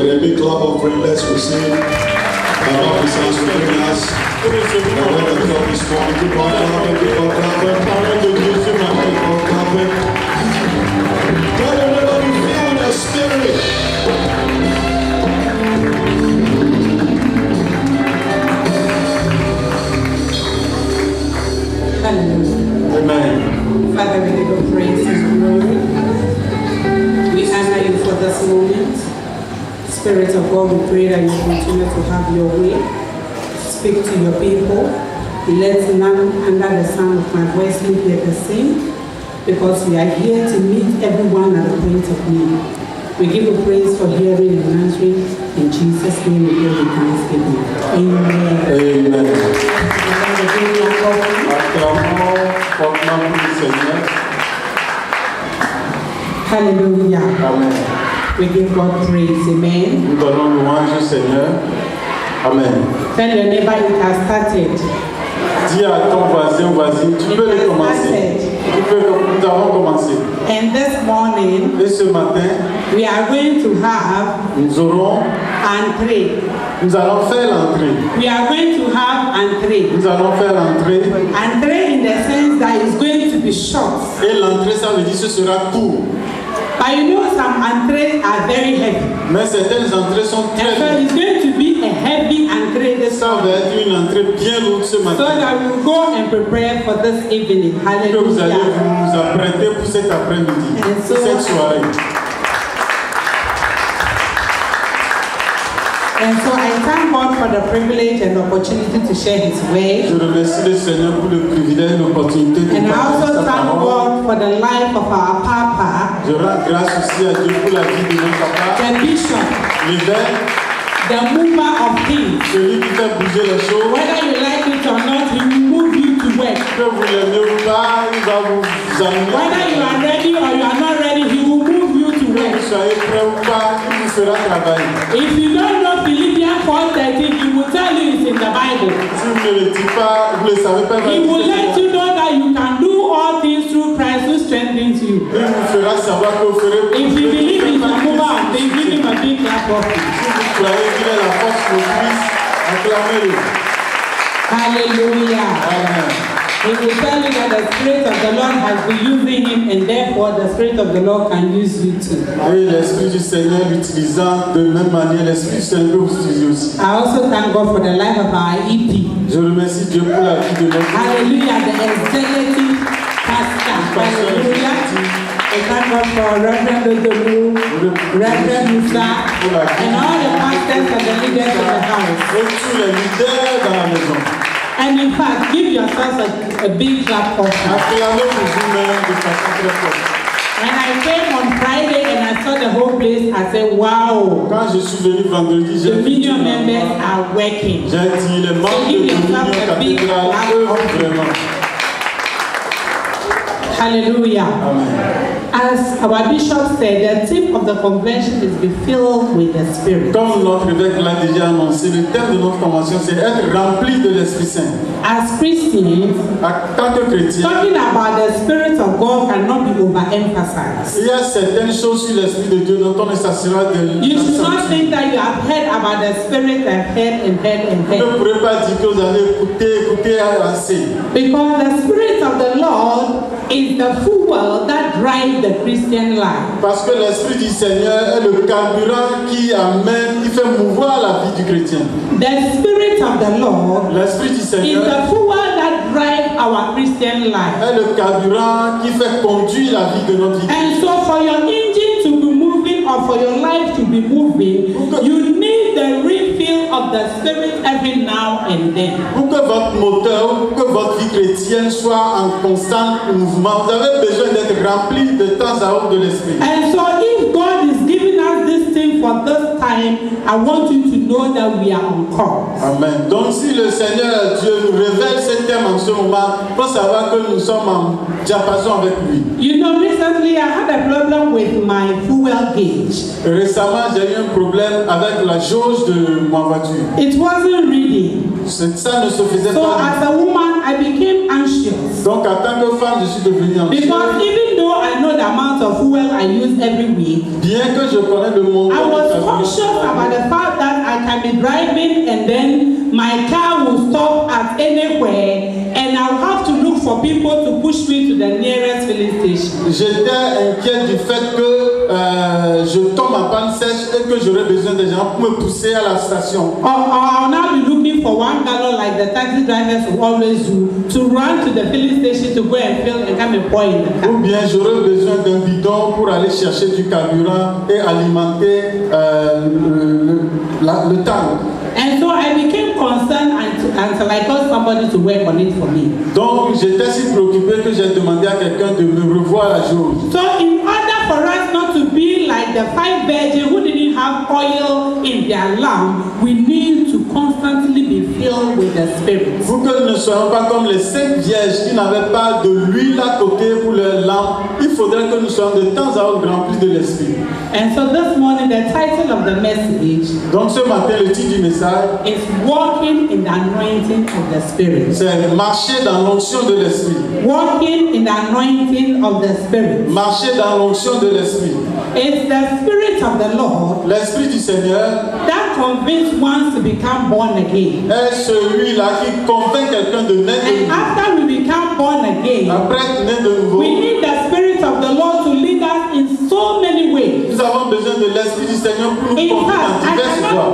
With a big clap of praise, let's receive our officers for bringing us the word of God this morning. Keep on clapping, keep on clapping. Keep on clapping. Let everybody feel the spirit. Hallelujah. Amen. Father, we give you praise and glory. We honor you for this moment. Spirit of God, we pray that you continue to have your way. Speak to your people. Let none under the sound of my voice leave here the same, because we are here to meet everyone at the point of need. We give you praise for hearing and answering. In Jesus' name we pray with thanksgiving. Amen. Amen. Hallelujah. Amen. We give God praise. Amen. Nous donnons louange au Seigneur. Amen. Tell your neighbor it has started. Dis à ton voisin ou voisine, tu peux le commencer. Nous avons commencé. And this morning, Et ce matin, we are going to have nous aurons, entrée. nous allons faire l'entrée. We are going to have entrée. Nous allons faire l'entrée. Entrée in the sense that it's going to be short. Et l'entrée, ça veut dire que ce sera court. But you know some entrées are very heavy. Mais certaines entrées sont And très so lourdes. it's going to be a heavy entrée this Ça va être une entrée bien lourde ce so matin. that we will go and prepare for this evening. Que vous allez Hallelujah. vous apprêter pour cet après-midi, And so- pour cette soirée. And so I thank God for the privilege and opportunity to share His way. Je remercie le Seigneur pour le privilège et l'opportunité de And I partager also sa thank parole. God for the life of our Papa, Je rends grâce aussi à Dieu pour la vie de notre papa, the Bishop, l'évêque, the mover of things. celui qui fait bouger les choses. Whether you like it or not, He will move you to work. Que vous l'aimez ou pas, il va vous amener. Whether you are ready or you are not ready, He will move you to Que work. vous soyez prêt ou pas, il vous fera travailler. If you don't know Philippians 4:13, He will tell you it's in the Bible. Si vous ne le dites pas, vous ne le savez pas, He will let you know that you can do all things through Christ who strengthens you. il vous fera savoir que vous ferez If you believe He's a mover of things, give Him a big clap of it. Si vous croyez qu'il est la force motrice, acclamez-le. Hallelujah. Amen. He will tell you that the Spirit of the Lord has been using him, and therefore the Spirit of the Lord can use you too. Et l'Esprit du Seigneur l'utilisant de même manière, l'Esprit du Seigneur peut vous utiliser aussi. I also thank God for the life of our EP. Je remercie Dieu pour la vie de notre Hallelujah, the executive pastor. Hallelujah. I thank God for Reverend Odomu, Reverend Musa, and all the pastors and the leaders of the house. et tous les leaders dans la maison. And in fact, give yourselves a big clap for that. Acclamez pour vous-même de façon très forte. When I came on Friday and I saw the whole place, I said, wow, Quand je suis venu vendredi, j'ai the dit, Dominion members are working. j'ai dit, les membres de Dominion cathédrale œuvrent vraiment. Hallelujah. Amen. As our bishop said, the theme of the convention is be filled with the Spirit. Comme notre évêque l'a déjà annoncé, le thème de notre convention, c'est être rempli de l'Esprit Saint. As Christians, En tant que chrétien, talking about the Spirit of God cannot be overemphasized. il y a certaines choses sur l'Esprit de Dieu dont on ne s'assurera de You should not think that you have heard about the Spirit and heard and heard and Vous ne heard. pourrez pas dire que vous avez écouté assez. Because the Spirit of the Lord is the fuel that drives the Christian life. Parce que l'Esprit du Seigneur est le carburant qui amène, qui fait mouvoir la vie du chrétien. The Spirit of the Lord L'Esprit du is Seigneur the fuel that drives our Christian life. est le carburant qui fait conduire la vie de notre vie. And so for your engine to be moving or for your life to be moving, you need the refill of the Spirit every now and then. Pour que votre moteur, pour que votre vie chrétienne soit en constant mouvement, vous avez besoin d'être rempli de temps à autre de l'Esprit. And so if God is giving us this thing for this time, I want you to know that we are on course. Amen. Donc si le Seigneur Dieu nous révèle ce thème en ce moment, il faut savoir que nous sommes en diapason avec lui. You know, recently I had a problem with my fuel gauge. Récemment, j'ai eu un problème avec la jauge de ma voiture. It wasn't reading. Ça ne se faisait So pas. as a woman, I became anxious. Donc en tant que femme, je suis devenue anxieuse. Because even though I know the amount of fuel I use every week, Bien que je connais le montant I de was carburant, conscious about the fact that I can be driving and then my car will stop at anywhere and I'll have to look for people to push me to the nearest filling station. J'étais inquiet du fait que je tombe en panne sèche et que j'aurais besoin de gens pour me pousser à la station. Or I'll now be looking for 1 gallon like the taxi drivers will always do to run to the filling station to go and fill and come and pour in the car. Ou bien j'aurais besoin d'un bidon pour aller chercher du carburant et alimenter le tank. And so I became concerned until I got somebody to work on it for me. Donc j'étais si préoccupé que j'ai demandé à quelqu'un de me revoir la chose. So in order for us not to be like the 5 virgins who didn't have oil in their lamp, we need to constantly be filled with the Spirit. Pour que nous ne soyons pas comme les 5 vierges qui n'avaient pas de l'huile à côté pour leur lampe, il faudrait que nous soyons de temps à autre remplis de l'esprit. And so this morning the title of the message Donc ce matin le titre du message is Walking in the Anointing of the Spirit. c'est marcher dans l'onction de l'esprit. Walking in the anointing of the Spirit. Marcher dans l'onction de l'esprit. It's the Spirit of the Lord L'esprit du Seigneur that convinces one to become born again. est celui-là qui convainc quelqu'un de naître de And nouveau. after we become born again, Après être né de nouveau, we need the Spirit of the Lord to lead us in so many ways. nous avons besoin de l'esprit du Seigneur pour nous In conduire fact, dans diverses voies.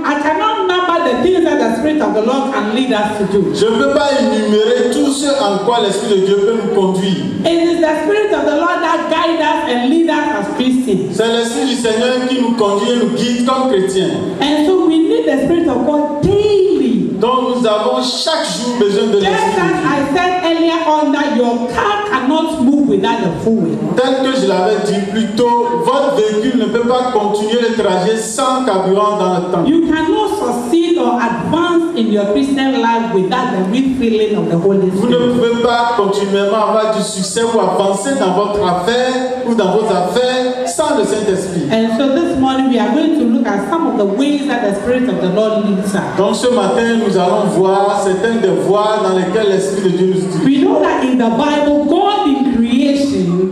I cannot number the things that the Spirit of the Lord can lead us to do. Je ne peux pas énumérer tout ce en quoi l'Esprit de Dieu peut nous conduire. It is the Spirit of the Lord that guides us and leads us as Christians. C'est l'Esprit du Seigneur qui nous conduit et nous guide comme chrétiens. And so we need the Spirit of God daily. Donc nous avons chaque jour besoin de Just l'Esprit as de Dieu. I said earlier on that your car cannot move without the fuel. Tel que je l'avais dit plus tôt, votre véhicule ne peut pas continuer le trajet sans carburant dans le temps. You cannot succeed or advance in your Christian life without the refilling of the Holy Vous ne Spirit. pouvez pas continuellement avoir du succès ou avancer dans votre affaire ou dans vos affaires sans le Saint-Esprit. And so this morning we are going to look at some of the ways that the Spirit of the Lord leads us. Donc ce matin, nous allons voir certaines des voies dans lesquelles l'Esprit de Dieu nous dirige. We know that in the Bible, God in creation,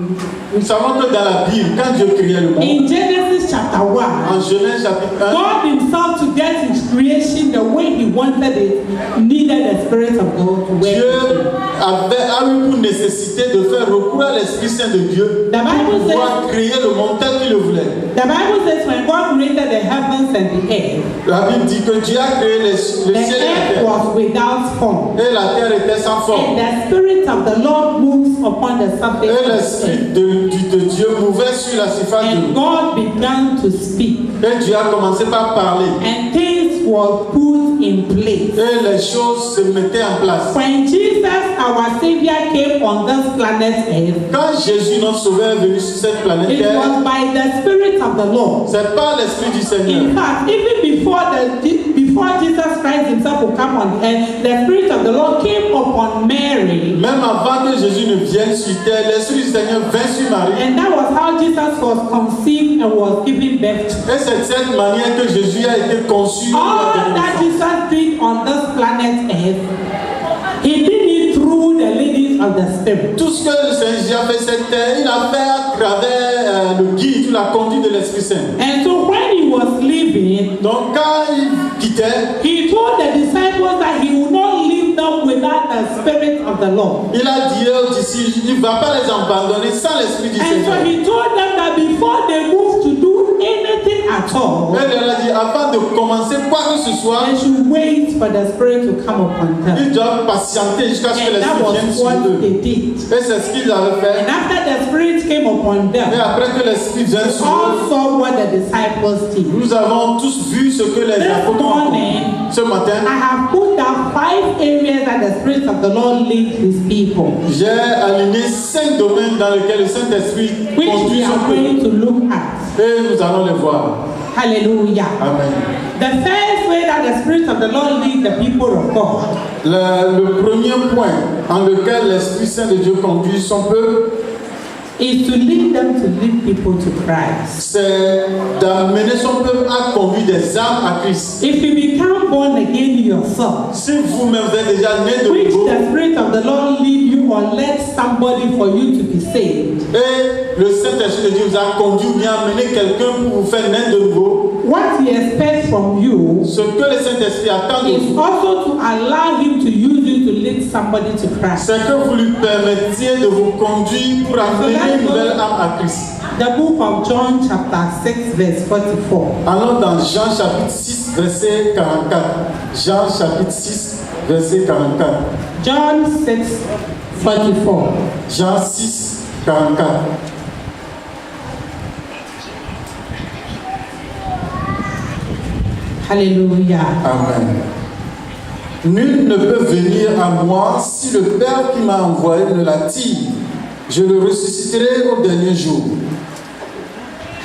Nous savons que dans la Bible, quand Dieu créait le monde, in Genesis chapter 1, en Genèse chapitre 1, God himself to get his creation the way he wanted it, needed the Spirit of God to work Dieu with him. a eu pour nécessité de faire recours à l'Esprit Saint de Dieu The Bible pour pouvoir créer le monde tel qu'il le voulait. The Bible says when God created the heavens and the earth, La Bible dit que Dieu a créé le the ciel et la earth terre. was without form. Et la terre était sans And forme. the Spirit of the Lord moves upon the surface Et of the l'Esprit earth. de Dieu mouvait sur la surface de And l'eau. God began to speak. Et Dieu a commencé par parler. And things were put in place. Et les choses se mettaient en place. When Jesus, our Savior, came on this planet Earth, Quand Jésus, notre Sauveur, est venu sur cette planète it terre, was by the Spirit of the Lord. c'est par l'Esprit du Seigneur. In fact, even before Jesus Christ himself would come on earth, the Spirit of the Lord came upon Mary. Même avant que Jésus ne vienne sur terre, l'Esprit du Seigneur vint sur Marie. And that was how Jesus was conceived and was given birth to. Et c'est de cette manière que Jésus a été conçu. All that Jesus did on this planet Earth, he did it through the leading of the Spirit. Tout ce que le Seigneur Jésus a fait cette terre, il a fait à travers le guide, la conduite de l'Esprit Saint. And so when he was leaving, Donc quand il quittait, he told the disciples that he would not leave them without the Spirit of the Lord. il a dit aux disciples, il ne va pas les abandonner sans l'Esprit du And so Seigneur. he told them that before they moved to do anything at all, Et il leur a dit, avant de commencer quoi que ce soit, they should wait for the Spirit to come upon them. ils doivent patienter jusqu'à ce que And that l'Esprit vienne was sur what eux. they did. Et c'est ce qu'ils avaient fait. And after the Spirit came upon Et them, après que l'Esprit vient sur all eux, saw what the disciples did. nous avons tous vu ce que les This apôtres ont morning, fait. Ce matin, I have put down 5 areas that the Spirit of the Lord leads his people, j'ai aligné 5 domaines dans lesquels le Saint-Esprit which we conduit son are peuple. going to look at. Et nous allons les voir. Hallelujah. Amen. The first way that the Spirit of the Lord leads the people of God Le premier point en lequel l'Esprit Saint de Dieu conduit son peuple, is to lead them to lead people to Christ. c'est d'amener son peuple à conduire des âmes à Christ. If you become born again yourself, Si vous-même vous êtes déjà né de which nouveau, the Spirit of the Lord lead you or led somebody for you to be saved, et le Saint-Esprit de Dieu vous a conduit ou bien amené quelqu'un pour vous faire naître de nouveau, he expects from you Ce que le Saint-Esprit attend de is vous, also to allow him to use you to lead somebody to Christ. c'est que vous lui permettiez de vous conduire pour amener une nouvelle âme à Christ. The book of John chapter 6 verse 44. Allons dans Jean chapitre 6, verset 44. Jean chapitre 6, verset 44. John 6 44. Jean 6, 44. Hallelujah. Amen. Nul ne peut venir à moi si le Père qui m'a envoyé ne l'attire. Je le ressusciterai au dernier jour.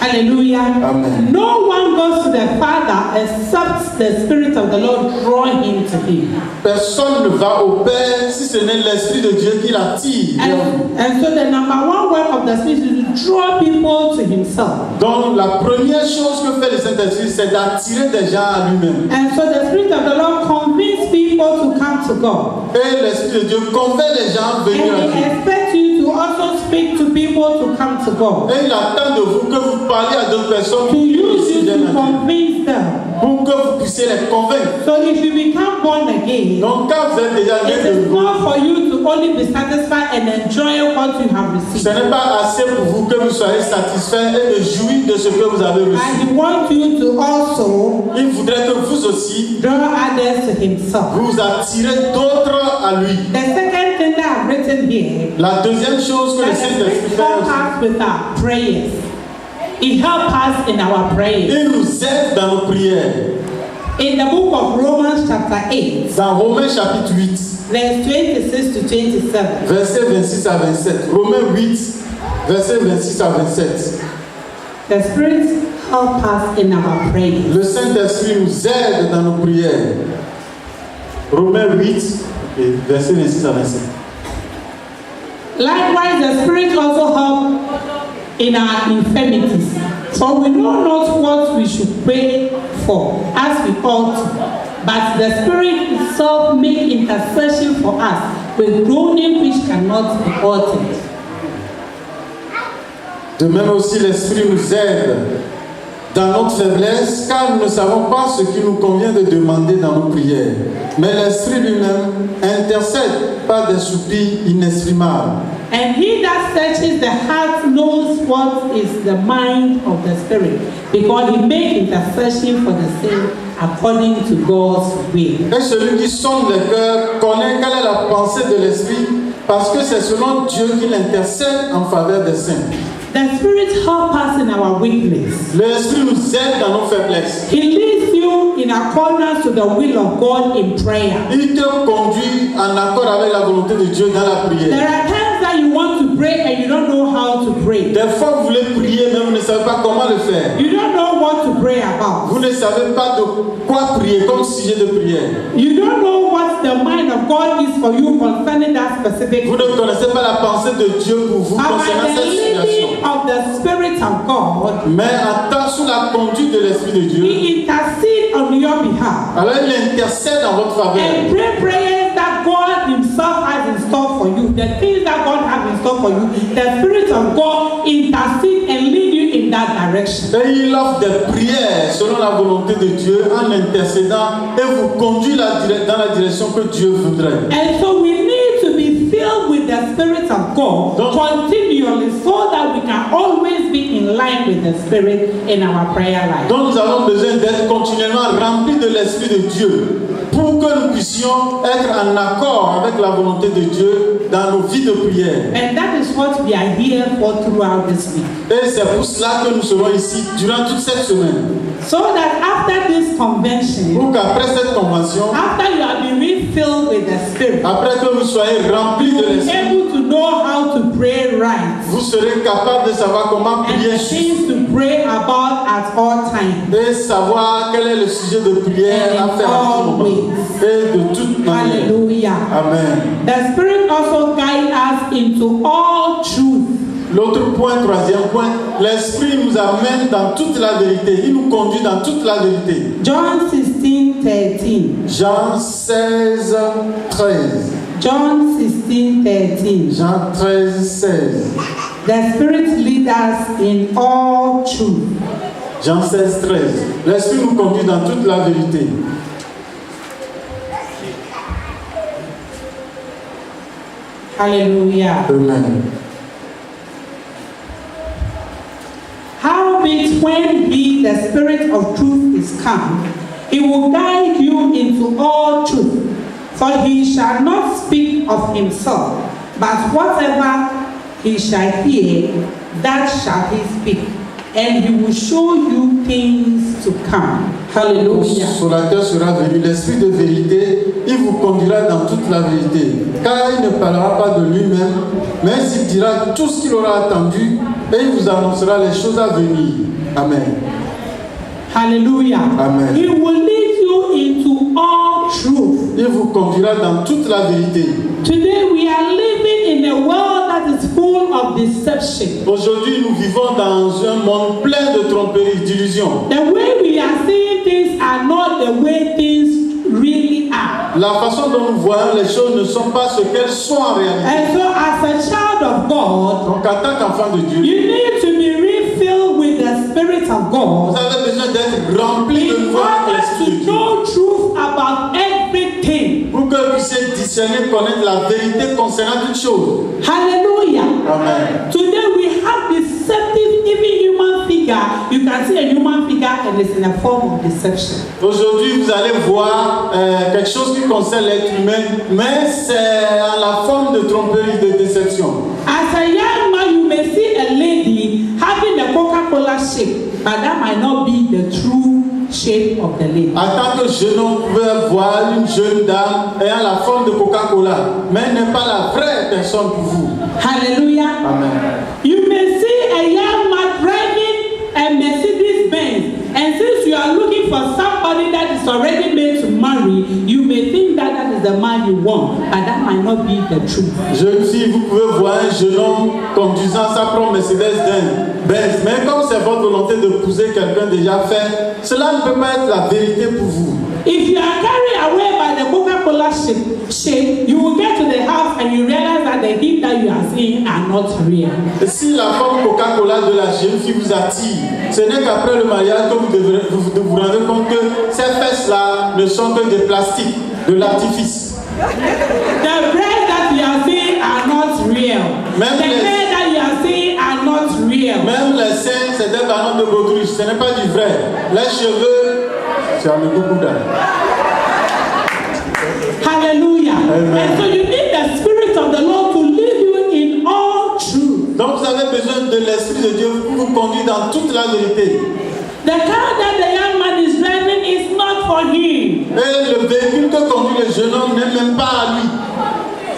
Hallelujah. Amen. No one goes to the Father except the Spirit of the Lord draw him to him. Personne ne va au Père si ce n'est l'Esprit de Dieu qui l'attire. And so the number one work of the Spirit is to draw people to himself. Donc la première chose que fait le Saint-Esprit, c'est d'attirer des gens à lui-même. And so the Spirit of the Lord convinces people to come to God. Et l'Esprit de Dieu convainc les gens à venir à And he Dieu. expects you to also speak to people to come to God. Et il attend de vous que vous parliez à d'autres personnes To use you viennent to à Dieu, convince them. pour que vous puissiez les convaincre. So if you become born again, Donc quand vous êtes déjà né it de is nouveau, not for you to only be satisfied and enjoy what you have ce received. n'est pas assez pour vous que vous soyez satisfait et de jouir de ce que vous avez reçu. And he wants you to also Il voudrait que vous aussi, draw others to himself. vous attirez d'autres à lui. The second thing that I've written here, La deuxième chose que le that the Saint-Esprit Spirit fait helps aussi, us with our prayers. It helps us in our prayers. il nous aide dans nos prières. In the book of Romans chapter 8, Dans Romains chapitre 8, verse 26 to 27, versets 26 à 27. Romains 8, versets 26 à 27. the Spirit helps us in our prayers. Le Saint-Esprit nous aide dans nos prières. Romains 8, versets 26 à 27. Likewise, the Spirit also helps in our infirmities. For we know not what we should pray for as we ought to. But the Spirit itself makes intercession for us with groaning which cannot be uttered. De même aussi, l'Esprit nous aide dans notre faiblesse, car nous ne savons pas ce qu'il nous convient de demander dans nos prières. Mais l'Esprit lui-même intercède par des soupirs inexprimables. And he that searches the heart knows what is the mind of the Spirit, because he makes intercession for the saints according to God's will. Et celui qui sonde les cœurs connaît quelle est la pensée de l'Esprit, parce que c'est selon Dieu qu'il intercède en faveur des saints. The Spirit helps us in our weakness. L'Esprit nous aide dans nos faiblesses. He leads you in accordance to the will of God in prayer. Il te conduit en accord avec la volonté de Dieu dans la There prière. are times that you want to pray and you don't know how to pray. Des fois, vous voulez prier, mais vous ne savez pas comment le faire. You don't know what to pray Vous about. ne savez pas de quoi prier comme sujet de prière. You don't know what the mind of God is for you concerning that specific Vous ne connaissez pas la pensée de Dieu pour vous But concernant by the cette situation. leading of the Spirit of God, Mais en temps sous la conduite de l'Esprit de Dieu, He intercedes on your behalf alors il intercède en votre faveur. and pray prayers that God Himself has in store for you. The things that God has in store for you, the Spirit of God intercedes and lead you in that direction. Et il offre des prières selon la volonté de Dieu en intercédant et vous conduit dans la direction que Dieu voudrait. And so we need to be filled with the Spirit of God continually so that we can always be in line with the Spirit in our prayer life. Donc nous avons besoin d'être continuellement remplis de l'Esprit de Dieu pour que nous puissions être en accord avec la volonté de Dieu dans nos vies de prière. And that is what we are here for throughout this week. Et c'est pour cela que nous serons ici durant toute cette semaine. So that after this convention, Pour qu'après cette convention, after you have been refilled with the Spirit, après que vous soyez remplis you de will be l'Esprit, able to know how to pray right vous serez capable de savoir comment and prier the things to pray about at all times. et savoir quel est le sujet de prière à faire à tout moment et de toute manière. Hallelujah. Amen. The Spirit also guides us into all truth. L'autre point, troisième point, l'Esprit nous amène dans toute la vérité. Il nous conduit dans toute la vérité. John 16:13. Jean 16, 13. John 16:13. Jean 13, 16. The Spirit leads us in all truth. Jean 16, 13. L'Esprit nous conduit dans toute la vérité. Hallelujah. Amen. Howbeit, when he, the Spirit of truth, is come, he will guide you into all truth. For he shall not speak of himself, but whatever he shall hear, that shall he speak, and he will show you things to come. Hallelujah. Consolateur sera venu, l'Esprit de vérité, il vous conduira dans toute la vérité. Car il ne parlera pas de lui-même, mais il dira tout ce qu'il aura entendu et il vous annoncera les choses à venir. Amen. Hallelujah. Amen. He will lead you into all truth. Il vous conduira dans toute la vérité. Today we are living in a world that is full of deception. Aujourd'hui, nous vivons dans un monde plein de tromperies, d'illusions. The way we are seeing things are not the way things really are. La façon dont nous voyons les choses ne sont pas ce qu'elles sont en réalité. And so as a child of God, Donc en tant qu'enfant de Dieu, you need to be refilled with the Spirit of vous God avez besoin d'être rempli de in nouveau avec order l'Esprit de to Dieu. know truth about everything. Pour que vous puissiez discerner, connaître la vérité concernant toutes choses. Hallelujah. Amen. Today we have deceptive, even human figure. You can see a human figure and it's in a form of deception. Aujourd'hui, vous allez voir quelque chose qui concerne l'être humain, mais c'est en la forme de tromperie, de déception. As a young man, you may see a lady having a Coca-Cola shape, but that might not be the true shape of the lady. En tant que jeune homme, vous pouvez voir une jeune dame ayant la forme de Coca-Cola, mais elle n'est pas la vraie personne pour vous. Hallelujah. Amen. You may see a young man driving a Mercedes-Benz, and since you are looking for somebody that is already made to marry, you may think that that is the man you want, but that might not be the truth. Jeune fille, vous pouvez voir un jeune homme conduisant sa propre Mercedes-Benz, mais comme c'est votre volonté de d'épouser quelqu'un déjà fait, cela ne peut pas être la vérité pour vous. If you are carried away by the Coca-Cola shape, you will get to the house and you realize that the him that you are seeing are not real. Et si la forme Coca-Cola de la jeune fille vous attire, ce n'est qu'après le mariage que vous vous rendez compte que ces fesses-là ne sont que des plastiques, de l'artifice. The breasts that you are seeing are not real. Même the hair that you are seeing are not real. Même les seins, c'est des ballons de baudruche, ce n'est pas du vrai. Les cheveux, c'est un beaucoup d'âme. Hallelujah. Amen. And so you need the Spirit of the Lord to lead you in all truth. Donc vous avez besoin de l'Esprit de Dieu pour vous conduire dans toute la vérité. The car that the young man is driving is not for him. Et le véhicule que conduit le jeune homme n'est même pas à lui.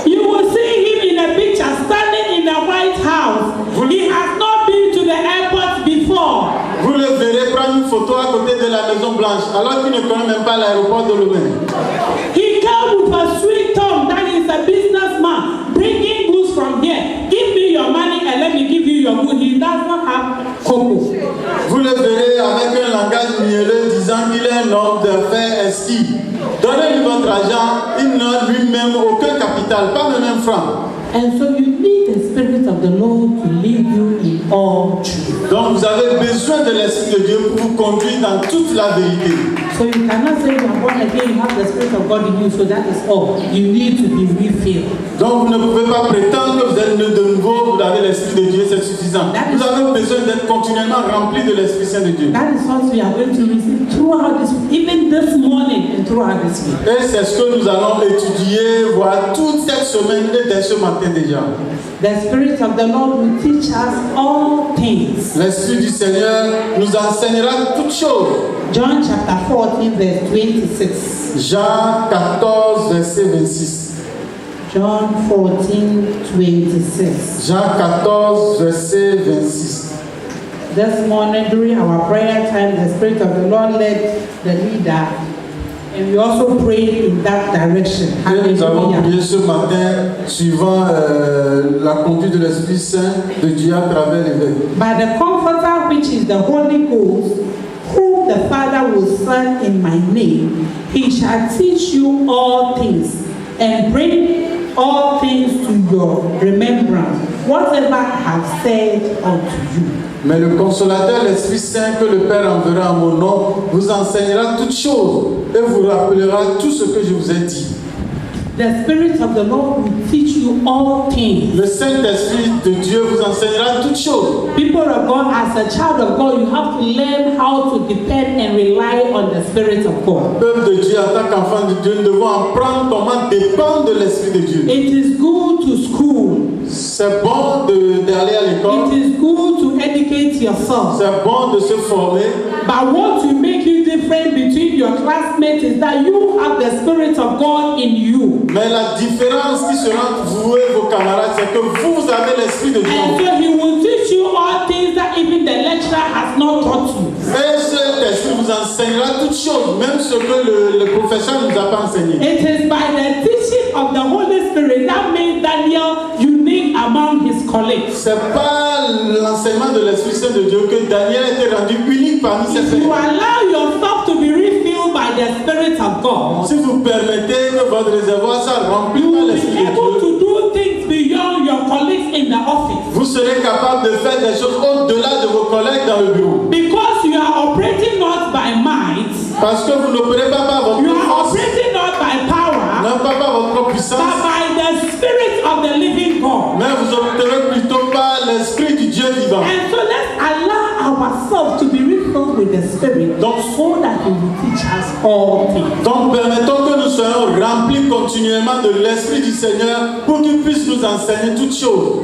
You will see him in a picture standing in the White House. He has not been to the airport before. Vous le verrez prendre une photo à côté de la Maison Blanche, alors qu'il ne connaît même pas l'aéroport de Lomé. He came with a sweet tongue that is a businessman, bringing goods from here. Give me your money and let me give you your goods. He does not have cocoa. Vous le verrez avec un langage mielleux disant qu'il est un homme d'affaires esquis. Donnez-lui votre argent, il n'a lui-même aucun capital, pas même un franc. And so you need the Spirit of the Lord to lead you in all truth. Donc vous avez besoin de l'Esprit de Dieu pour vous conduire dans toute la vérité. So you cannot say you are born again, you have the Spirit of God in you, so that is all. You need to be refilled. Donc vous ne pouvez pas prétendre que vous êtes né de nouveau, vous avez l'Esprit de Dieu, c'est suffisant. Vous avez besoin d'être continuellement rempli de l'Esprit Saint de Dieu. That is what we are going to receive throughout this week, even this morning and throughout this week. Et c'est ce que nous allons étudier, voir toute cette semaine et dès ce matin déjà. The Spirit of the Lord will teach us all things. L'Esprit du Seigneur nous enseignera toutes choses. John chapter 14 verse 26. Jean 14 verset 26. John 14, 26. Jean 14 verset 26. This morning during our prayer time, the Spirit of the Lord led the leader, and we also prayed in that direction. Nous avons Hallelujah. prié ce matin suivant la conduite de l'Esprit Saint de Dieu à travers l'évêque. By the Comforter, which is the Holy Ghost, whom the Father will send in my name, he shall teach you all things and bring all things to your remembrance, whatever I have said unto you. Mais le consolateur, l'Esprit Saint que le Père enverra en mon nom, vous enseignera toutes choses et vous rappellera tout ce que je vous ai dit. The Spirit of the Lord will teach you all things. Le Saint-Esprit de Dieu vous enseignera toutes choses. People of God, as a child of God, you have to learn how to depend and rely on the Spirit of God. Peuple de Dieu, en tant qu'enfant de Dieu, nous devons apprendre comment dépendre de l'Esprit de Dieu. It is good to school. C'est bon d'aller à l'école. It is good to educate yourself. C'est bon de se former. But what will make you different between your classmates is that you have the Spirit of God in you. Mais la différence qui sera entre vous et vos camarades, c'est que vous avez l'Esprit de Dieu. And so He will teach you all things that even the lecturer has not taught you. Et cet Esprit vous enseignera toutes choses, même ce que le professeur ne nous a pas enseigné. It is by the teaching of the Holy Spirit that made Daniel unique among his colleagues. C'est pas l'enseignement de l'Esprit Saint de Dieu que Daniel était rendu unique parmi ses If you frères. allow yourself to be refilled by the Spirit of God, Si vous permettez que votre réservoir soit rempli you par will be l'Esprit de able Dieu, to do things beyond your colleagues in the office. vous serez capable de faire des choses au-delà de vos collègues dans le bureau. Because you are operating not by might, Parce que vous n'opérez pas par votre you are force, operating not by power, non pas par votre but puissance, by the Spirit of the living God. mais vous opérez plutôt par l'Esprit du Dieu vivant. And so let's allow ourselves to be refilled with the Spirit, so that He will teach us all things. Donc permettons que nous soyons remplis continuellement de l'Esprit du Seigneur pour qu'il puisse nous enseigner toutes choses.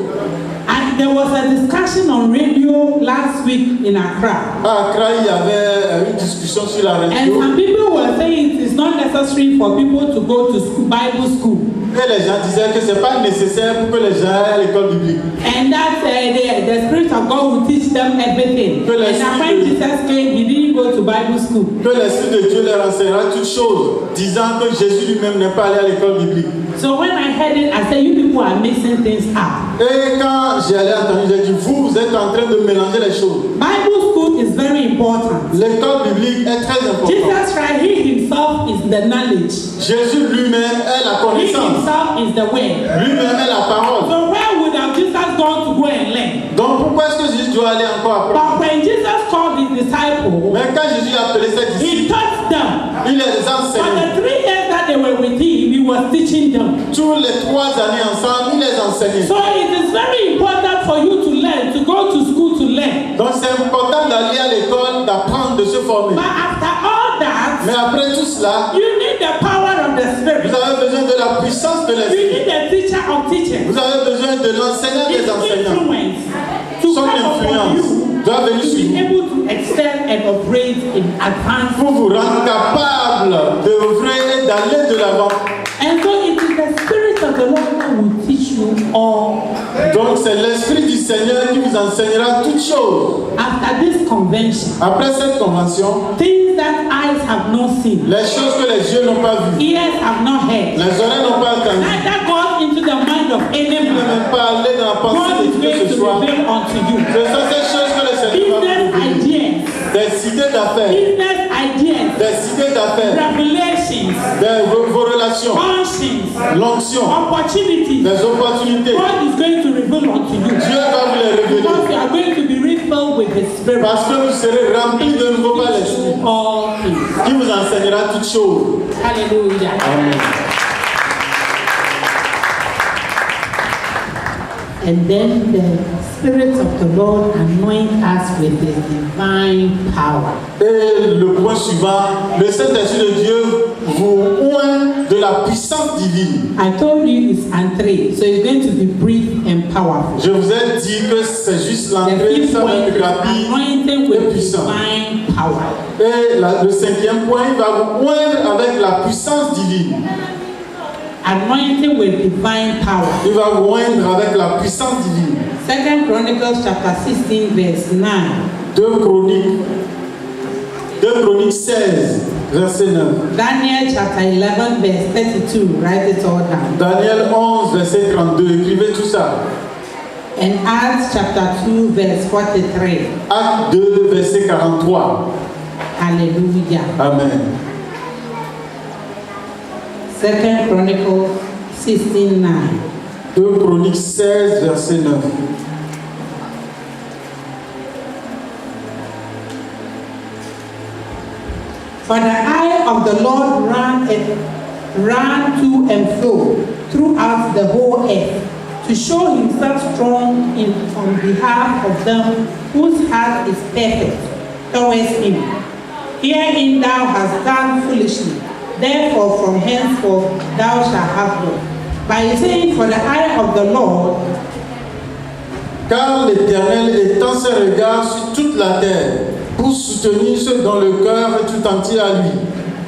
And there was a discussion on radio last week in Accra. À Accra, il y avait une discussion sur la And radio some people were saying it is not necessary for people to go to school, Bible school. et les gens disaient que ce n'est pas nécessaire pour que les gens aillent à l'école biblique. And that the Spirit of God will teach them everything. Que And that when Jesus came, He didn't go to Bible school. Que l'Esprit de Dieu leur enseignera toutes choses, disant que Jésus lui-même n'est pas allé à l'école biblique. So when I heard it, I said, you people are mixing things up. Et quand j'ai entendu, j'ai dit, vous êtes en train de mélanger les choses. Bible school is very important. L'école biblique est très importante. Jesus Christ, He Himself is the knowledge. Jésus lui-même est la He connaissance. Himself is the way. Lui-même est la parole. So where would have Jesus gone to go and learn? Donc pourquoi est-ce que Jésus doit aller encore apprendre? But when Jesus called His disciples, Mais quand Jésus a appelé ses He disciples, taught them. il les For enseignait. the 3 years that they were with Him, He was teaching them. Tous les 3 années ensemble, il les enseignait. So it is very important for you to learn, to go to school to learn. Donc c'est important d'aller à l'école, d'apprendre, de se former. But after all that, Mais après tout cela, you need the power of the vous Spirit. avez besoin de la puissance de You l'Esprit. need the teacher of teachers. Vous avez besoin de l'enseignant His des enseignants. influence to Son come upon influence you doit venir to sur be vous able to excel and operate in advance. pour vous rendre capable d'œuvrer et d'aller de l'avant. And so it is the Spirit of the Lord that will teach you all. Donc c'est l'Esprit du Seigneur qui vous enseignera toutes choses. After this convention, Après cette convention, things that eyes have not seen, les choses que les yeux n'ont pas vues, ears have not heard, les oreilles n'ont pas entendues, neither gone into the mind of any ne man, même pas aller dans la God pensée is de qui going que ce to soit. reveal unto you. Ce sont ces choses que le Seigneur va Business vous révéler. ideas, Des idées d'affaires, business ideas, des idées d'affaires, revelations, vos relations, functions, l'onction, opportunities. des opportunités. God is going to reveal unto you. Dieu va vous les révéler. Because you are going to be refilled with His Spirit. Parce que vous serez remplis de nouveau par Teach l'Esprit you all things. qui vous enseignera toutes choses. Hallelujah. Amen. And then the Spirit of the Lord anoint us with His divine power. Et le point suivant, le Saint-Esprit de Dieu vous oint de la puissance divine. I told you it's entrée, so it's going to be brief and powerful. Je vous ai dit que c'est juste The l'entrée, fifth ça va point être is rapide anointed et with puissant. divine power. Et le 5e point, il va vous oindre avec la puissance divine. Anointed with divine power. Il va vous oindre avec la puissance divine. 2 Chronicles chapter 16 verse 9. 2 Chroniques 16, verset 9. Daniel chapter 11 verse 32. Write it all down. Daniel 11, verset 32. Écrivez tout ça. And Acts chapter 2 verse 43. Acte 2, verset 43. Hallelujah. Amen. 2 Chronicles 16 9. 2 Chroniques 16, verset 9. For the eye of the Lord ran to and fro throughout the whole earth, to show himself strong on behalf of them whose heart is perfect towards him. Herein thou hast done foolishly, therefore from henceforth thou shalt have none. By saying, for the eye of the Lord, car l'Éternel étend ses regards sur toute la terre pour soutenir ceux dont le cœur est tout entier à lui.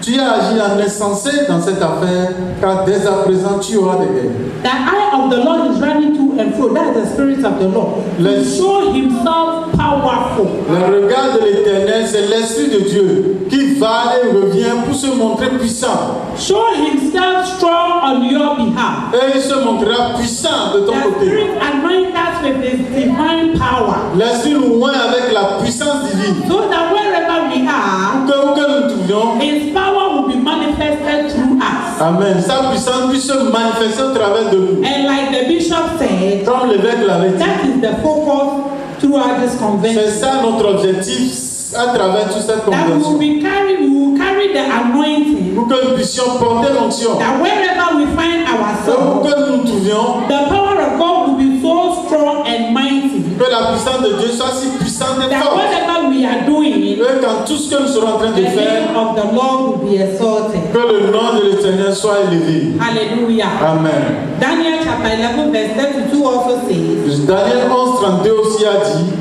Tu as agi en insensé dans cette affaire, car dès à présent tu auras des guerres. The eye of the Lord is running to and fro. That is the Spirit of the Lord. To show himself powerful. Le regard de l'Éternel, c'est l'Esprit de Dieu qui va et revient pour se montrer puissant. Show himself strong on your behalf. Et il se montrera puissant de ton The côté. Spirit anoints us with his divine power. L'Esprit nous oint avec la puissance divine. So that wherever we are, Que nous nous trouvions, his power will be manifested through us. Amen. Sa puissance puisse se manifester au travers de nous. And like the bishop said, Comme l'évêque l'avait dit, that is the focus throughout this c'est convention. ça notre objectif à travers toute cette That we convention. will carry the anointing. Pour que nous puissions porter l'onction. That wherever we find Pour ourselves, que nous nous trouvions, the power of God will be so strong and mighty. que la puissance de Dieu soit si puissante et That forte. whatever we are doing, Que quand tout ce que nous serons en train the de faire, name of the Lord will be exalted. que le nom de l'Éternel soit élevé. Hallelujah. Amen. Daniel chapter 11 verse 32 also says, Daniel 11:32 aussi a dit,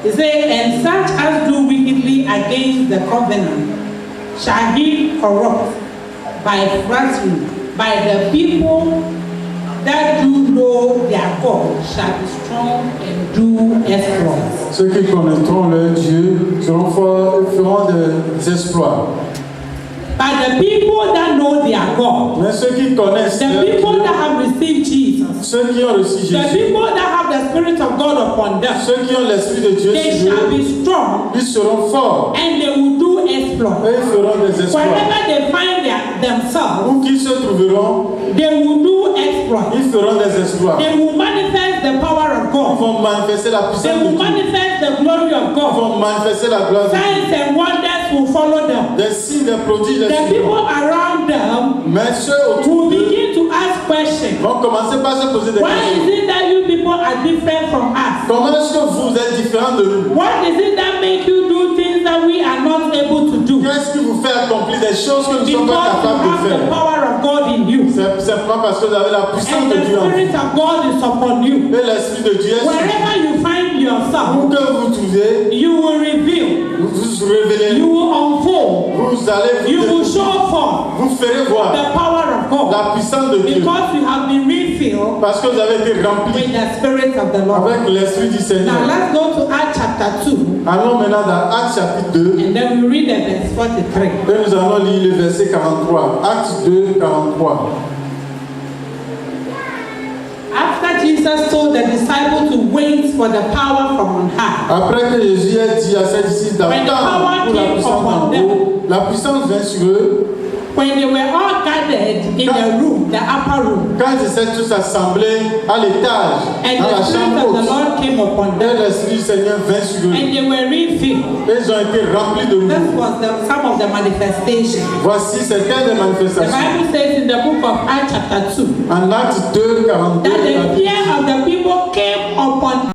he said, and such as do wickedly against the covenant shall he corrupt by flattery, by the people that do know their God shall be strong and do exploits. ceux qui connaîtront leur Dieu seront forts et feront des exploits. But the people that know their God, Mais ceux qui connaissent the leur people Dieu, that have received Jesus, ceux qui ont reçu the Jésus, people that have the Spirit of God upon them, ceux qui ont l'Esprit de Dieu they sur shall eux, be strong ils seront forts and they will do exploits. et ils feront des exploits. Wherever they find themselves, Où qu'ils se trouveront, they will do exploits. ils feront des exploits. They will manifest the power of Ils God. vont manifester la They puissance de will Dieu. manifest the glory of Ils God. vont manifester la gloire de Dieu. Signs and wonders will follow them. Des signes, des prodiges, des The people signes. around them Mais ceux autour will d'eux begin to ask questions. vont commencer par se poser des Why questions. is it that you people are different from us? Comment est-ce que vous êtes différents de nous? What is it that make you do things that we are not able to do? Qu'est-ce qui vous fait accomplir des choses que nous ne sommes Because pas you capables de have the faire? power of God in you. C'est simplement parce que vous avez la puissance And de the Dieu en vous. Spirit of God is upon you. Et l'Esprit de Dieu est sur vous. Wherever you find yourself, Où que vous vous trouvez, you will reveal, vous vous révélez, you will unfold, vous allez you will vous, show forth vous ferez voir the power of God. la puissance de Dieu. Because you have been refilled Parce que vous avez été remplis with the Spirit of the Lord. avec l'Esprit du Now Seigneur. let's go to Acts chapter 2 Allons maintenant dans Actes chapitre 2 and then we read the verse 43. et nous allons lire le verset 43. Actes 2, 43. After Jesus told the disciples to wait for the power from on high, Après que Jésus ait dit à ses disciples d'attendre pour la puissance d'en haut, la puissance vient sur eux. when they were all gathered in the room, the upper room, Quand ils étaient tous assemblés à l'étage, and dans la the Spirit chambre of the haute, Lord came upon et them, l'Esprit du Seigneur vint sur eux. and they were refilled. Et ils ont été remplis de This nous. was some of the manifestations. Voici certaines des The manifestations. Bible says in the book of Acts chapter 2 En Actes 2, 42, that the la Bible fear of the people came upon